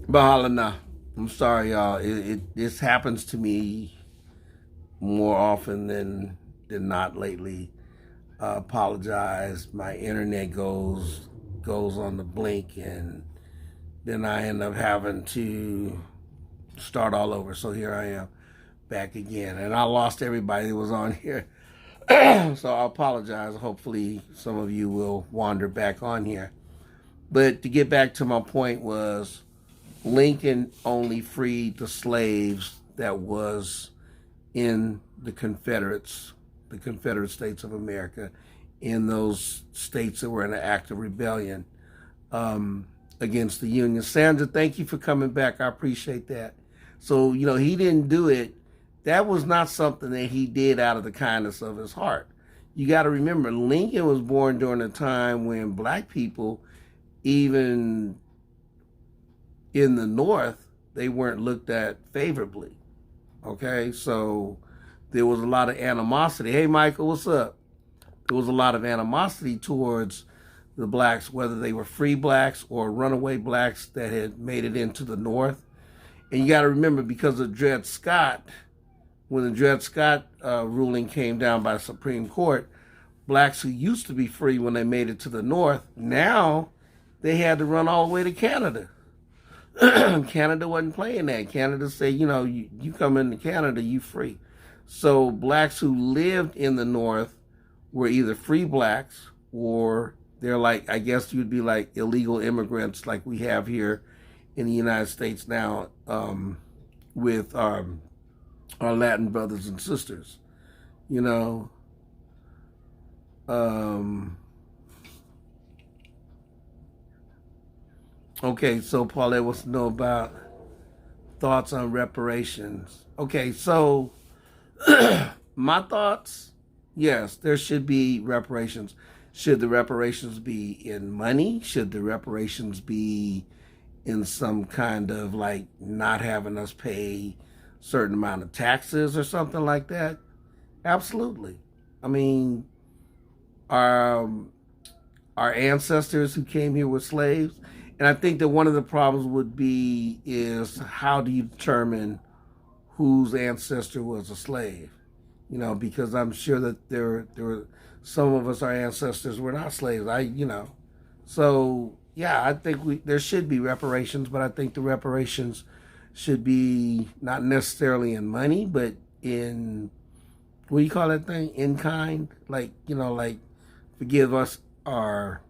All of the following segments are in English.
Bahala Na. I'm sorry, y'all. This happens to me more often than not lately. Apologize. My internet goes on the blink, and then I end up having to start all over. So here I am back again, and I lost everybody that was on here. So I apologize. Hopefully, some of you will wander back on here. But to get back to my point was Lincoln only freed the slaves that was in the Confederate States of America, in those states that were in an act of rebellion against the Union. Sandra, thank you for coming back. I appreciate that. So, he didn't do it. That was not something that he did out of the kindness of his heart. You got to remember, Lincoln was born during a time when black people, even in the North, they weren't looked at favorably. Okay, so there was a lot of animosity. Hey, Michael, what's up? There was a lot of animosity towards the blacks, whether they were free blacks or runaway blacks that had made it into the North. And you got to remember, because of Dred Scott, when the Dred Scott ruling came down by the Supreme Court, blacks who used to be free when they made it to the North, now they had to run all the way to Canada. Canada wasn't playing that. Canada said, you come into Canada, you free. So blacks who lived in the North were either free blacks, or they're like, I guess you'd be like illegal immigrants like we have here in the United States now, with our Latin brothers and sisters, Okay, so Paulette wants to know about thoughts on reparations. Okay, so my thoughts, yes, there should be reparations. Should the reparations be in money? Should the reparations be in some kind of like not having us pay a certain amount of taxes or something like that? Absolutely. I mean, our ancestors who came here were slaves. And I think that one of the problems would be is, how do you determine whose ancestor was a slave? Because I'm sure that there were some of us, our ancestors were not slaves. So yeah, I think there should be reparations, but I think the reparations should be not necessarily in money, but in, what do you call that thing? In kind, like forgive us our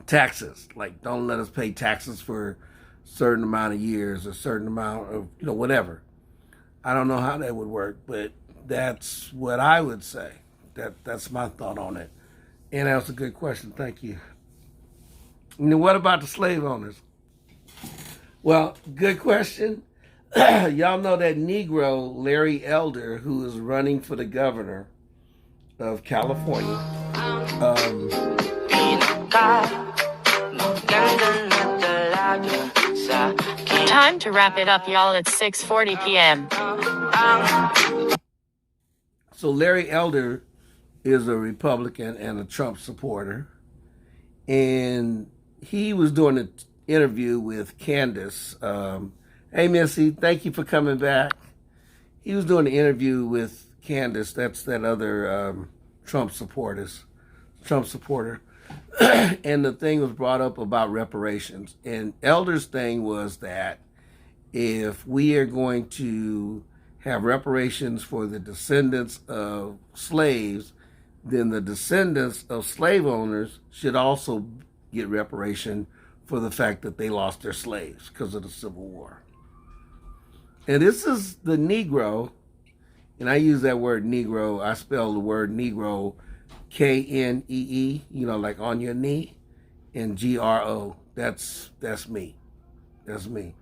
taxes. Like, don't let us pay taxes for a certain amount of years, a certain amount of, whatever. I don't know how that would work, but that's what I would say. That's my thought on it. And that was a good question. Thank you. And then what about the slave owners? Well, good question. Y'all know that Negro, Larry Elder, who is running for the governor of California. Time to wrap it up, y'all. It's 6:40 p.m. So Larry Elder is a Republican and a Trump supporter. And he was doing an interview with Candace. Hey, Missy, thank you for coming back. He was doing an interview with Candace. That's that other Trump supporter. And the thing was brought up about reparations. And Elder's thing was that if we are going to have reparations for the descendants of slaves, then the descendants of slave owners should also get reparation for the fact that they lost their slaves because of the Civil War. And this is the Negro, and I use that word Negro. I spell the word Negro Knee, like on your knee, and GRO. That's me. That's me.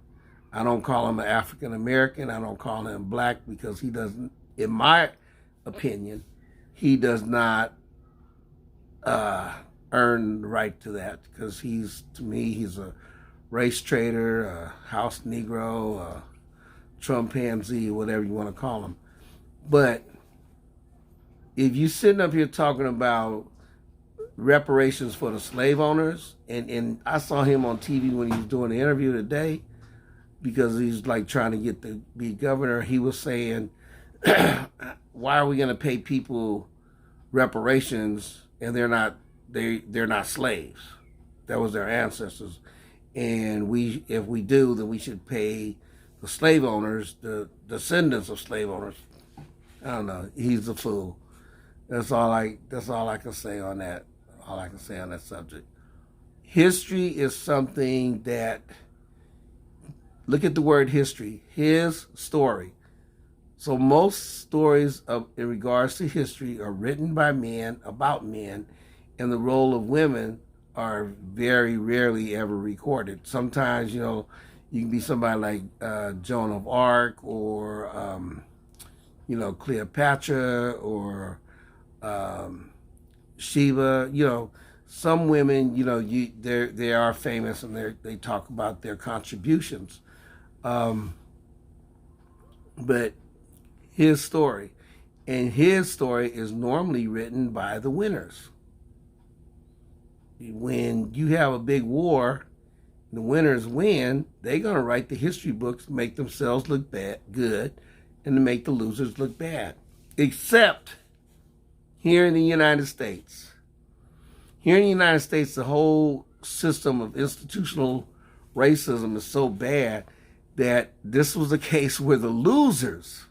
I don't call him an African American. I don't call him black, because he doesn't, in my opinion, he does not earn the right to that, because to me, he's a race traitor, a house Negro, a Trumpanzee, whatever you want to call him. But if you're sitting up here talking about reparations for the slave owners, and I saw him on TV when he was doing the interview today, because he's like trying to get to be governor. He was saying, why are we going to pay people reparations and they're not slaves? That was their ancestors. And if we do, then we should pay the slave owners, the descendants of slave owners. I don't know. He's a fool. That's all I can say on that. All I can say on that subject. History is something that, look at the word history, his story. So most stories in regards to history are written by men, about men, and the role of women are very rarely ever recorded. Sometimes, you can be somebody like Joan of Arc or, Cleopatra or Sheba. Some women, they are famous and they talk about their contributions. But his story, and his story is normally written by the winners. When you have a big war, the winners win, they're going to write the history books to make themselves look good and to make the losers look bad. Except here in the United States. Here in the United States, the whole system of institutional racism is so bad that this was a case where the losers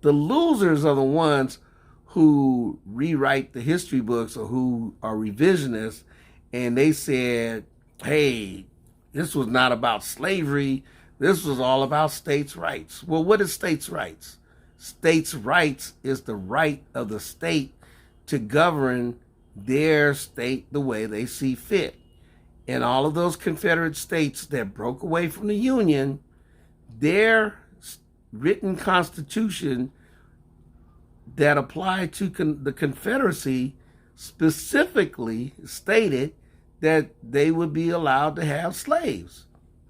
are the ones who rewrite the history books or who are revisionists, and they said, hey, this was not about slavery. This was all about states' rights. Well, what is states' rights? States' rights is the right of the state to govern their state the way they see fit. And all of those Confederate states that broke away from the Union, their written constitution that applied to the Confederacy specifically stated that they would be allowed to have slaves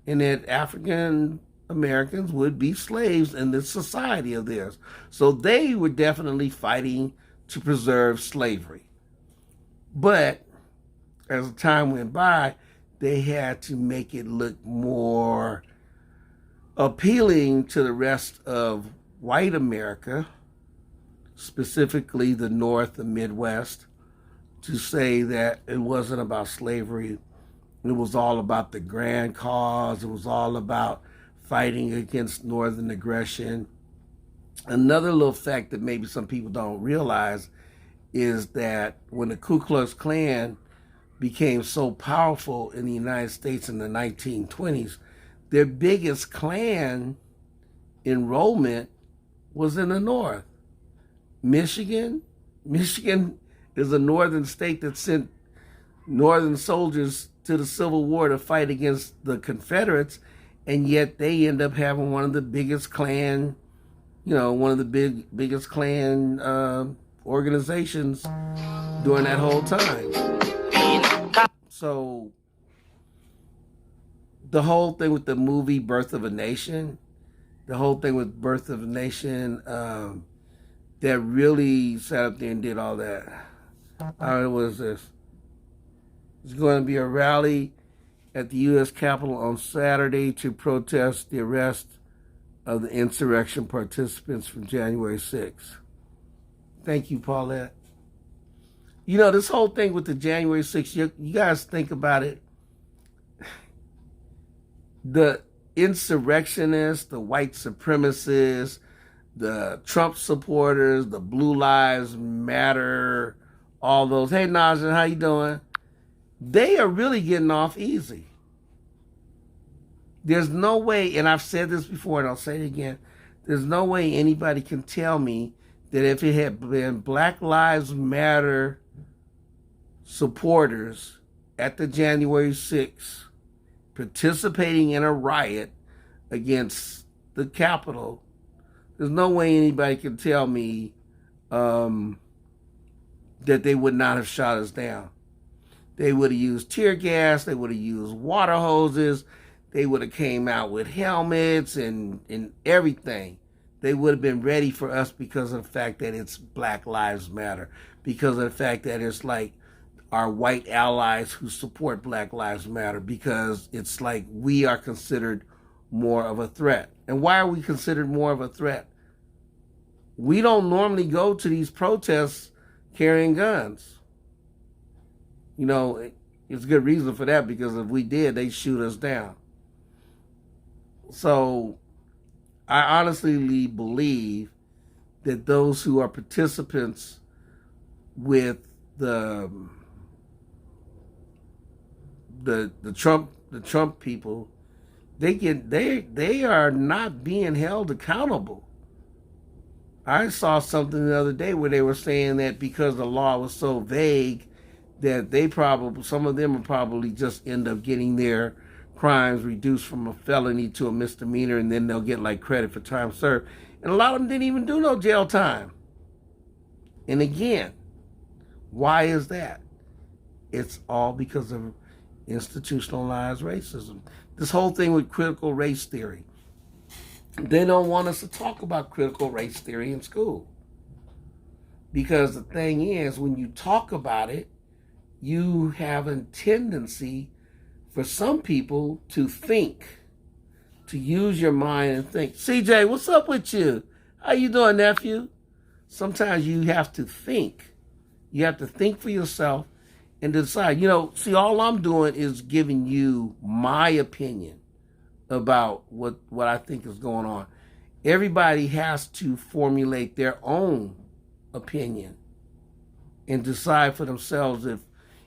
and that African Americans would be slaves in this society of theirs. So they were definitely fighting to preserve slavery. But as time went by, they had to make it look more appealing to the rest of white America, specifically the North and Midwest, to say that it wasn't about slavery. It was all about the grand cause. It was all about fighting against Northern aggression. Another little fact that maybe some people don't realize is that when the Ku Klux Klan became so powerful in the United States in the 1920s, their biggest Klan enrollment was in the North. Michigan is a northern state that sent northern soldiers to the Civil War to fight against the Confederates, and yet they end up having one of the biggest Klan, biggest Klan organizations during that whole time. So the whole thing with the movie Birth of a Nation, that really sat up there and did all that. How was this? There's going to be a rally at the U.S. Capitol on Saturday to protest the arrest of the insurrection participants from January 6th. Thank you, Paulette. This whole thing with the January 6th, you guys think about it. The insurrectionists, the white supremacists, the Trump supporters, the Blue Lives Matter, all those. Hey, Naja, how you doing? They are really getting off easy. There's no way, and I've said this before and I'll say it again, there's no way anybody can tell me that if it had been Black Lives Matter supporters at the January 6th participating in a riot against the Capitol, there's no way anybody can tell me that they would not have shot us down. They would have used tear gas. They would have used water hoses. They would have came out with helmets and everything. They would have been ready for us because of the fact that it's Black Lives Matter, because of the fact that it's like our white allies who support Black Lives Matter, because it's like we are considered more of a threat. And why are we considered more of a threat? We don't normally go to these protests carrying guns. You know, it's a good reason for that, because if we did, they'd shoot us down. So I honestly believe that those who are participants with the Trump people, they are not being held accountable. I saw something the other day where they were saying that because the law was so vague, that some of them will probably just end up getting their crimes reduced from a felony to a misdemeanor, and then they'll get like credit for time served. And a lot of them didn't even do no jail time. And again, why is that? It's all because of institutionalized racism. This whole thing with critical race theory. They don't want us to talk about critical race theory in school. Because the thing is, when you talk about it, you have a tendency for some people to think, to use your mind and think. CJ, what's up with you? How you doing, nephew? Sometimes you have to think. You have to think for yourself and decide. You know, see, all I'm doing is giving you my opinion about what I think is going on. Everybody has to formulate their own opinion and decide for themselves. If,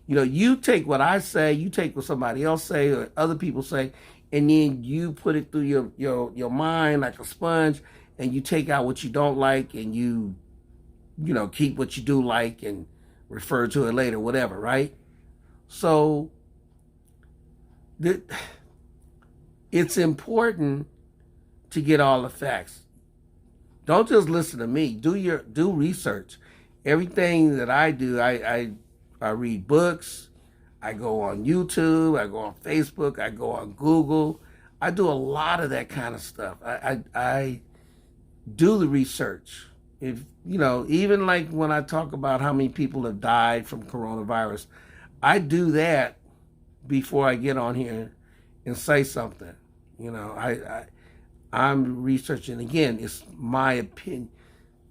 you know, you take what I say, you take what somebody else say or other people say, and then you put it through your mind like a sponge, and you take out what you don't like, and you know, keep what you do like and refer to it later, whatever, right? So it's important to get all the facts. Don't just listen to me. Do research. Everything that I do, I read books. I go on YouTube. I go on Facebook. I go on Google. I do a lot of that kind of stuff. I do the research. If you know, even like when I talk about how many people have died from coronavirus, I do that before I get on here and say something. You know, I'm researching. Again, it's my opinion.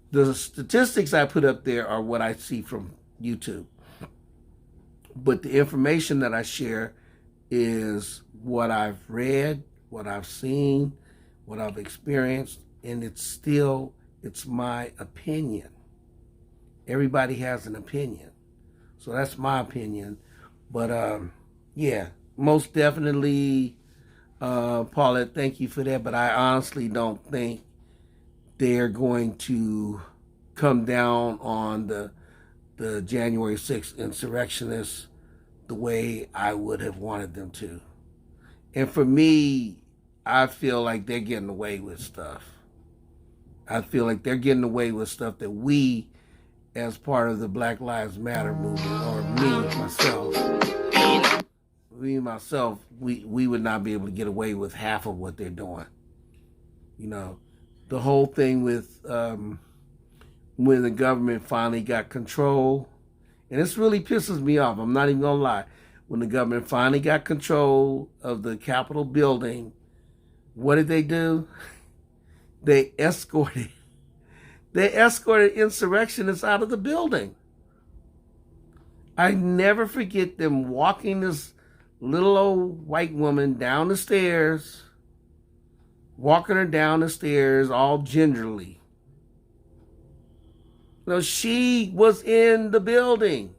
The statistics I put up there are what I see from YouTube. But the information that I share is what I've read, what I've seen, what I've experienced, and it's my opinion. Everybody has an opinion. So that's my opinion. But yeah, most definitely, Paulette, thank you for that. But I honestly don't think they're going to come down on the January 6th insurrectionists the way I would have wanted them to. And for me, I feel like they're getting away with stuff. I feel like they're getting away with stuff that we, as part of the Black Lives Matter movement, or me myself, we would not be able to get away with half of what they're doing. You know, the whole thing with when the government finally got control, and this really pisses me off, I'm not even gonna lie. When the government finally got control of the Capitol building, what did they do? They escorted insurrectionists out of the building. I never forget them walking this little old white woman down the stairs, walking her down the stairs all gingerly. You know, she was in the building.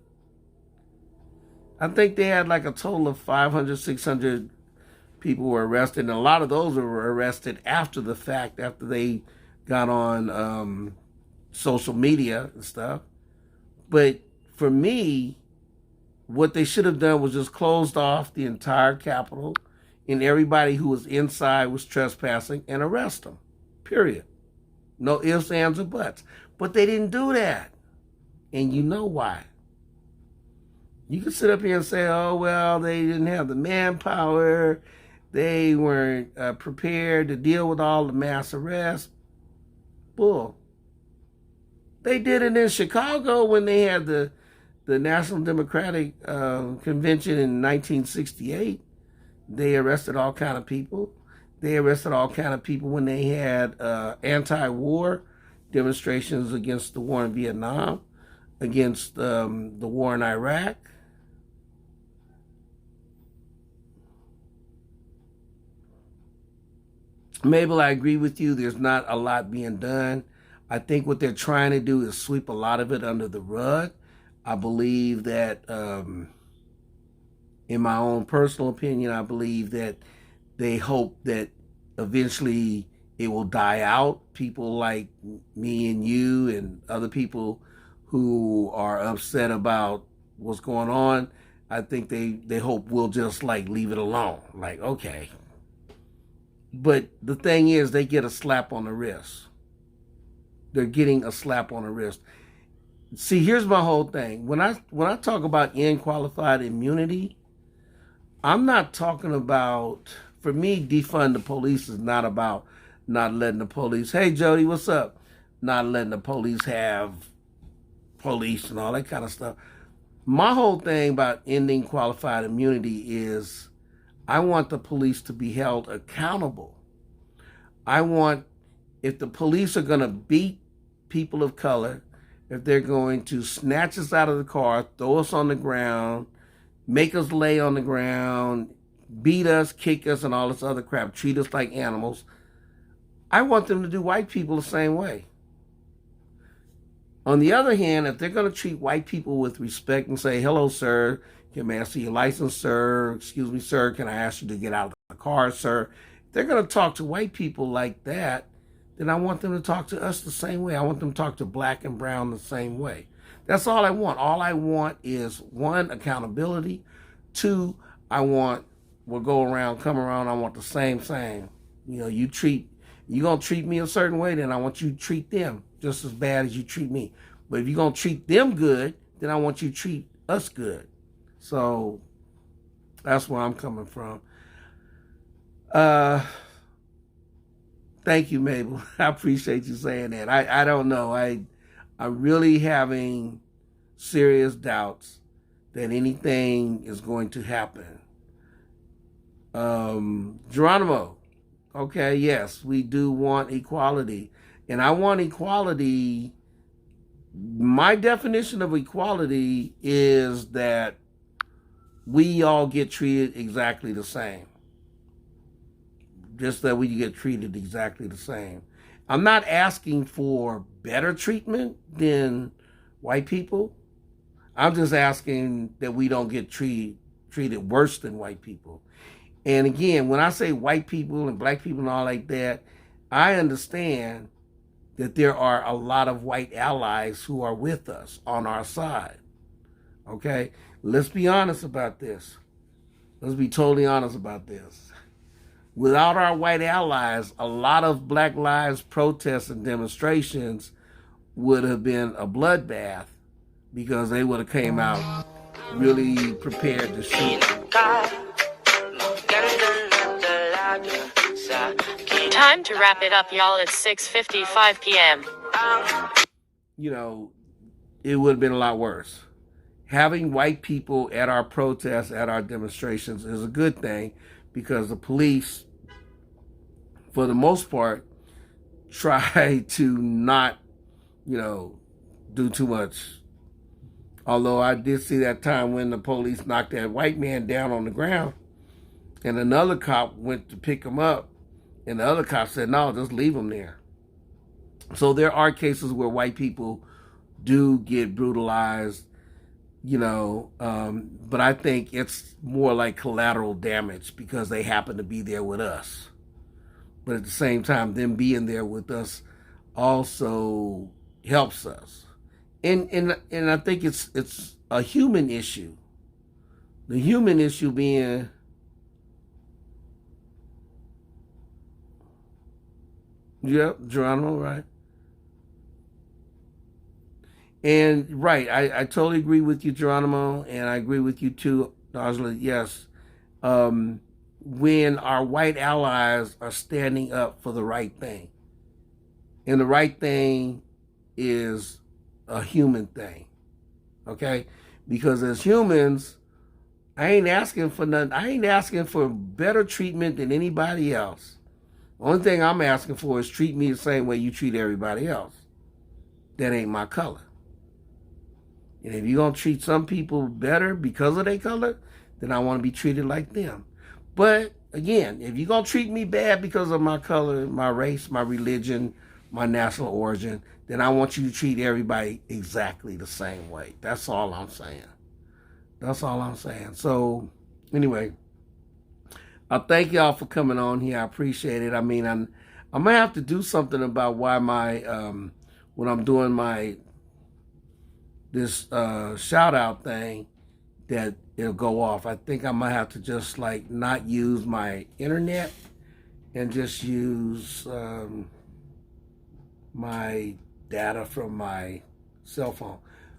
I think they had like a total of 500, 600 people were arrested, and a lot of those were arrested after the fact, after they got on social media and stuff. But for me, what they should have done was just closed off the entire Capitol, and everybody who was inside was trespassing, and arrest them, period. No ifs, ands, or buts. But they didn't do that. And you know why. You can sit up here and say, oh, well, they didn't have the manpower. They weren't prepared to deal with all the mass arrests. Bull. They did it in Chicago when they had the National Democratic Convention in 1968. They arrested all kind of people. They arrested all kind of people when they had anti-war demonstrations against the war in Vietnam, against the war in Iraq. Mabel, I agree with you. There's not a lot being done. I think what they're trying to do is sweep a lot of it under the rug. I believe that, in my own personal opinion, I believe that they hope that eventually it will die out. People like me and you and other people who are upset about what's going on, I think they hope we'll just like leave it alone. Like, okay. But the thing is, they get a slap on the wrist. They're getting a slap on the wrist. See, here's my whole thing. When I talk about unqualified immunity, I'm not talking about, for me, defund the police is not about not letting the police, hey, Jody, what's up? Not letting the police have police and all that kind of stuff. My whole thing about ending qualified immunity is I want the police to be held accountable. I want, if the police are going to beat people of color, if they're going to snatch us out of the car, throw us on the ground, make us lay on the ground, beat us, kick us, and all this other crap, treat us like animals, I want them to do white people the same way. On the other hand, if they're going to treat white people with respect and say, hello, sir, can I see your license, sir? Excuse me, sir, can I ask you to get out of the car, sir? If they're going to talk to white people like that, then I want them to talk to us the same way. I want them to talk to black and brown the same way. That's all I want. All I want is, one, accountability. Two, I want, we'll go around, come around, I want the same. You know, you're going to treat me a certain way, then I want you to treat them just as bad as you treat me. But if you're going to treat them good, then I want you to treat us good. So that's where I'm coming from. Thank you, Mabel. I appreciate you saying that. I don't know. I'm really having serious doubts that anything is going to happen. Geronimo, okay, yes, we do want equality. And I want equality. My definition of equality is that we all get treated exactly the same. Just that we get treated exactly the same. I'm not asking for better treatment than white people. I'm just asking that we don't get treated worse than white people. And again, when I say white people and black people and all like that, I understand that there are a lot of white allies who are with us on our side. Okay? Let's be honest about this. Let's be totally honest about this. Without our white allies, a lot of Black Lives protests and demonstrations would have been a bloodbath because they would have came out really prepared to shoot. Time to wrap it up, y'all. It's 6:55 p.m. You know, it would have been a lot worse. Having white people at our protests, at our demonstrations is a good thing because the police, for the most part, try to not, do too much. Although I did see that time when the police knocked that white man down on the ground and another cop went to pick him up and the other cop said, no, just leave him there. So there are cases where white people do get brutalized, but I think it's more like collateral damage because they happen to be there with us. But at the same time, them being there with us also helps us. And I think it's a human issue. The human issue being Geronimo, right? And right, I totally agree with you, Geronimo, and I agree with you too, Darsley. Yes. When our white allies are standing up for the right thing. And the right thing is a human thing. Okay? Because as humans, I ain't asking for nothing. I ain't asking for better treatment than anybody else. Only thing I'm asking for is treat me the same way you treat everybody else. That ain't my color. And if you're going to treat some people better because of their color, then I want to be treated like them. But again, if you're going to treat me bad because of my color, my race, my religion, my national origin, then I want you to treat everybody exactly the same way. That's all I'm saying. That's all I'm saying. So, anyway, I thank y'all for coming on here. I appreciate it. I mean, I'm going to have to do something about why my, when I'm doing my, this shout out thing, that it'll go off. I think I might have to just like not use my internet and just use my data from my cell phone.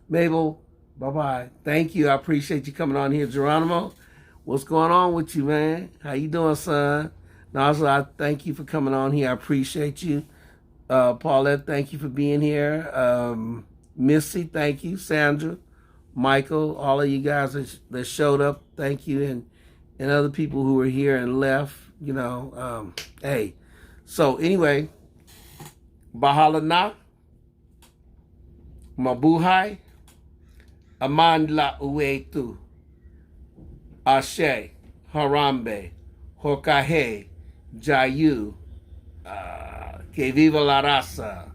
Mabel, bye-bye. Thank you. I appreciate you coming on here. Geronimo, what's going on with you, man? How you doing, son? Nazla, I thank you for coming on here. I appreciate you. Paulette, thank you for being here. Missy, thank you. Sandra, Michael, all of you guys that showed up, thank you. And other people who were here and left, you know. Hey, so anyway, Bahala Na, Mabuhay, Amandla Uetu, Ashe, Harambe, Hokahe, Jayu, Que Viva la Raza,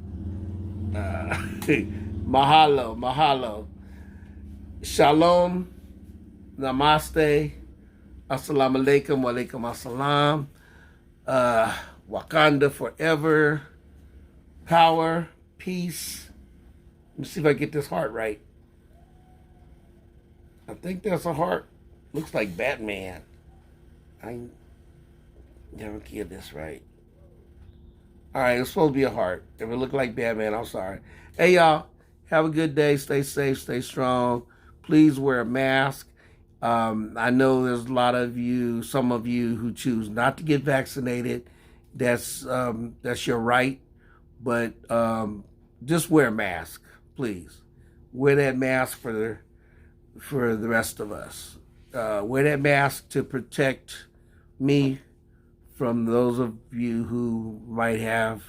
Mahalo, Mahalo, Shalom, Namaste, Assalamu alaikum, wa alaikum assalam, Wakanda forever, power, peace. Let me see if I get this heart right. I think that's a heart. Looks like Batman. I never get this right. All right, it's supposed to be a heart. If it looked like Batman, I'm sorry. Hey, y'all, have a good day. Stay safe, stay strong. Please wear a mask. I know there's a lot of you, some of you who choose not to get vaccinated. That's your right. But just wear a mask, please. Wear that mask for the rest of us. Wear that mask to protect me from those of you who might have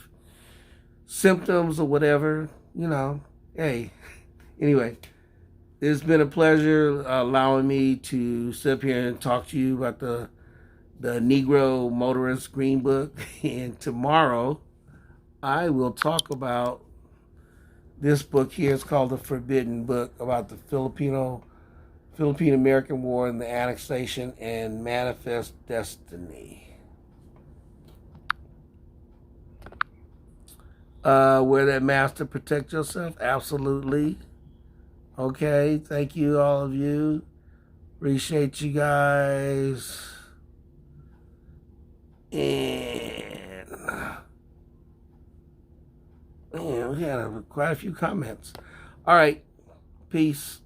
symptoms or whatever, you know. Hey, anyway, it's been a pleasure allowing me to sit up here and talk to you about the Negro Motorist Green Book. And tomorrow, I will talk about this book here. It's called The Forbidden Book, about the Philippine-American War and the annexation and Manifest Destiny. Wear that mask to protect yourself? Absolutely. Okay, thank you, all of you. Appreciate you guys. And man, we had quite a few comments. All right, peace.